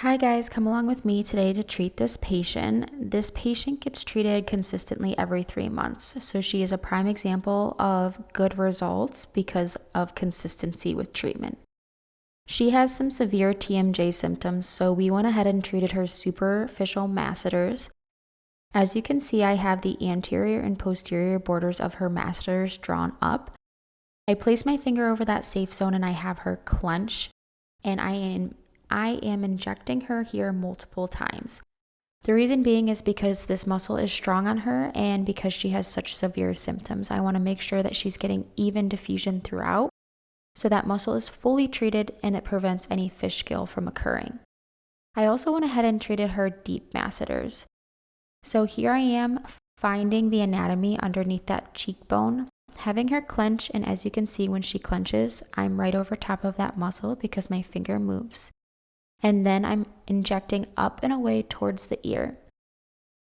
Hi guys, come along with me today to treat this patient. This patient gets treated consistently every 3 months. So she is a prime example of good results because of consistency with treatment. She has some severe TMJ symptoms, so we went ahead and treated her superficial masseters. As you can see, I have the anterior and posterior borders of her masseters drawn up. I place my finger over that safe zone and I have her clench, and I am injecting her here multiple times. The reason being is because this muscle is strong on her and because she has such severe symptoms. I want to make sure that she's getting even diffusion throughout so that muscle is fully treated and it prevents any fish scale from occurring. I also went ahead and treated her deep masseters. So here I am finding the anatomy underneath that cheekbone, having her clench, and as you can see when she clenches, I'm right over top of that muscle because my finger moves. And then I'm injecting up and away towards the ear.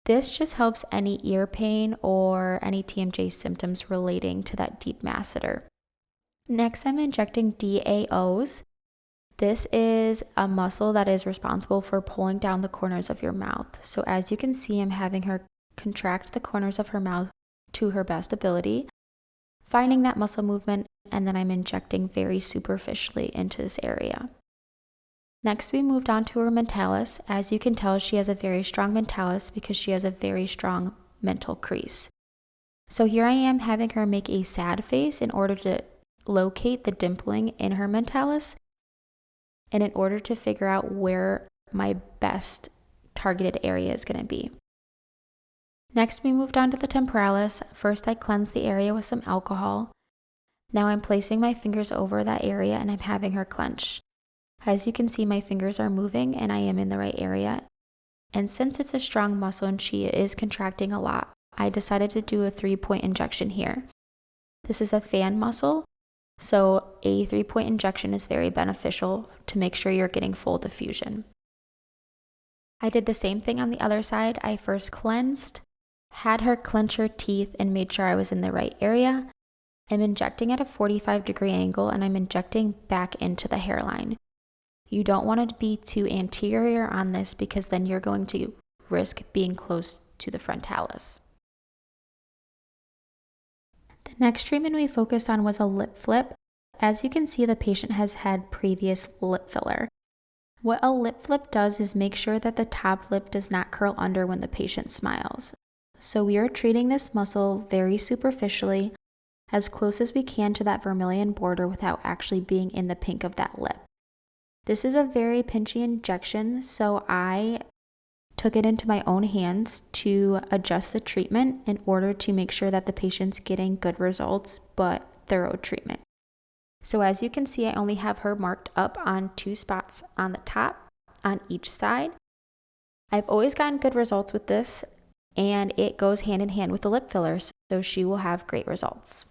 This just helps any ear pain or any TMJ symptoms relating to that deep masseter. Next, I'm injecting DAOs. This is a muscle that is responsible for pulling down the corners of your mouth. So as you can see, I'm having her contract the corners of her mouth to her best ability, finding that muscle movement, and then I'm injecting very superficially into this area. Next, we moved on to her mentalis. As you can tell, she has a very strong mentalis because she has a very strong mental crease. So here I am having her make a sad face in order to locate the dimpling in her mentalis and in order to figure out where my best targeted area is going to be. Next, we moved on to the temporalis. First, I cleansed the area with some alcohol. Now I'm placing my fingers over that area and I'm having her clench. As you can see, my fingers are moving and I am in the right area. And since it's a strong muscle and she is contracting a lot, I decided to do a 3-point injection here. This is a fan muscle, so a 3-point injection is very beneficial to make sure you're getting full diffusion. I did the same thing on the other side. I first cleansed, had her clench her teeth, and made sure I was in the right area. I'm injecting at a 45-degree angle and I'm injecting back into the hairline. You don't want to be too anterior on this because then you're going to risk being close to the frontalis. The next treatment we focused on was a lip flip. As you can see, the patient has had previous lip filler. What a lip flip does is make sure that the top lip does not curl under when the patient smiles. So we are treating this muscle very superficially, as close as we can to that vermilion border without actually being in the pink of that lip. This is a very pinchy injection, so I took it into my own hands to adjust the treatment in order to make sure that the patient's getting good results, but thorough treatment. So as you can see, I only have her marked up on 2 spots on the top on each side. I've always gotten good results with this, and it goes hand in hand with the lip filler, so she will have great results.